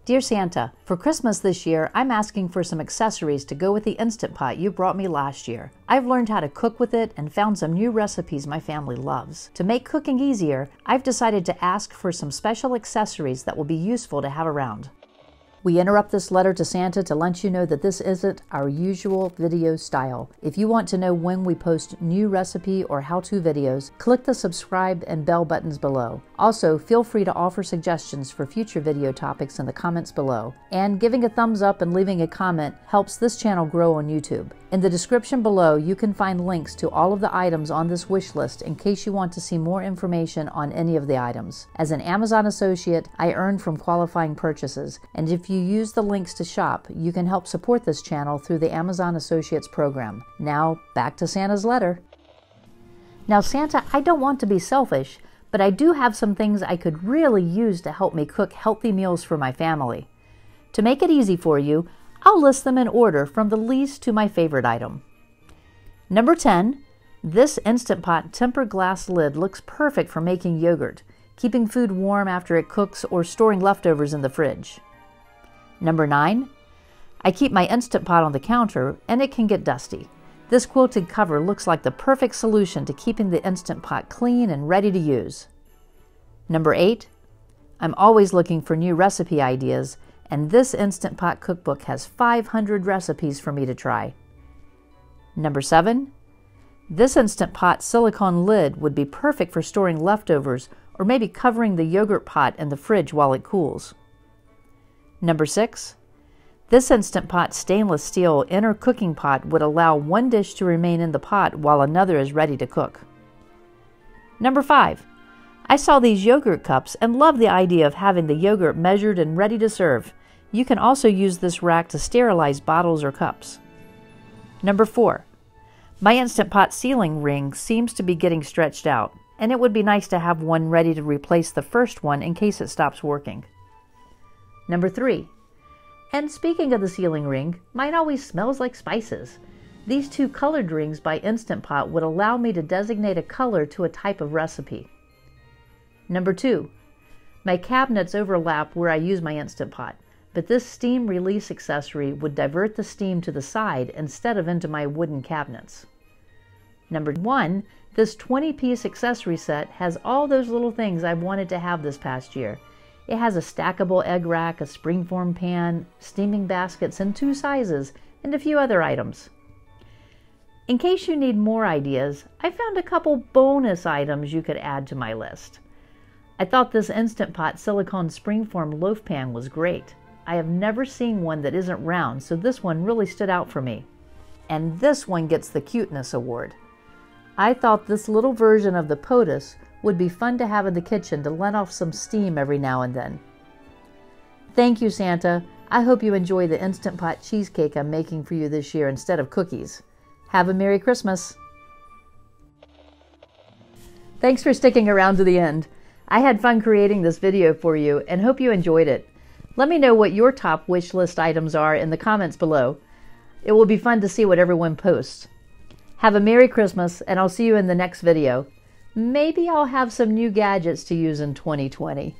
Dear Santa, for Christmas this year, I'm asking for some accessories to go with the Instant Pot you brought me last year. I've learned how to cook with it and found some new recipes my family loves. To make cooking easier, I've decided to ask for some special accessories that will be useful to have around. We interrupt this letter to Santa to let you know that this isn't our usual video style. If you want to know when we post new recipe or how-to videos, click the subscribe and bell buttons below. Also, feel free to offer suggestions for future video topics in the comments below. And giving a thumbs up and leaving a comment helps this channel grow on YouTube. In the description below, you can find links to all of the items on this wish list in case you want to see more information on any of the items. As an Amazon associate, I earn from qualifying purchases, and if you use the links to shop, you can help support this channel through the Amazon Associates program. Now, back to Santa's letter. Now, Santa, I don't want to be selfish, but I do have some things I could really use to help me cook healthy meals for my family. To make it easy for you, I'll list them in order from the least to my favorite item. Number 10, this Instant Pot tempered glass lid looks perfect for making yogurt, keeping food warm after it cooks, or storing leftovers in the fridge. Number 9, I keep my Instant Pot on the counter and it can get dusty. This quilted cover looks like the perfect solution to keeping the Instant Pot clean and ready to use. Number 8, I'm always looking for new recipe ideas, and this Instant Pot cookbook has 500 recipes for me to try. Number 7, this Instant Pot silicone lid would be perfect for storing leftovers or maybe covering the yogurt pot in the fridge while it cools. Number 6, this Instant Pot stainless steel inner cooking pot would allow one dish to remain in the pot while another is ready to cook. Number 5, I saw these yogurt cups and love the idea of having the yogurt measured and ready to serve. You can also use this rack to sterilize bottles or cups. Number 4, my Instant Pot sealing ring seems to be getting stretched out, and it would be nice to have one ready to replace the first one in case it stops working. Number 3, and speaking of the sealing ring, mine always smells like spices. These two colored rings by Instant Pot would allow me to designate a color to a type of recipe. Number 2, my cabinets overlap where I use my Instant Pot, but this steam release accessory would divert the steam to the side instead of into my wooden cabinets. Number 1, this 20-piece accessory set has all those little things I've wanted to have this past year. It has a stackable egg rack, a springform pan, steaming baskets in 2 sizes, and a few other items. In case you need more ideas, I found a couple bonus items you could add to my list. I thought this Instant Pot silicone springform loaf pan was great. I have never seen one that isn't round, so this one really stood out for me. And this one gets the cuteness award. I thought this little version of the POTUS would be fun to have in the kitchen to let off some steam every now and then. Thank you, Santa. I hope you enjoy the Instant Pot cheesecake I'm making for you this year instead of cookies. Have a Merry Christmas. Thanks for sticking around to the end. I had fun creating this video for you and hope you enjoyed it. Let me know what your top wish list items are in the comments below. It will be fun to see what everyone posts. Have a Merry Christmas, and I'll see you in the next video. Maybe I'll have some new gadgets to use in 2020.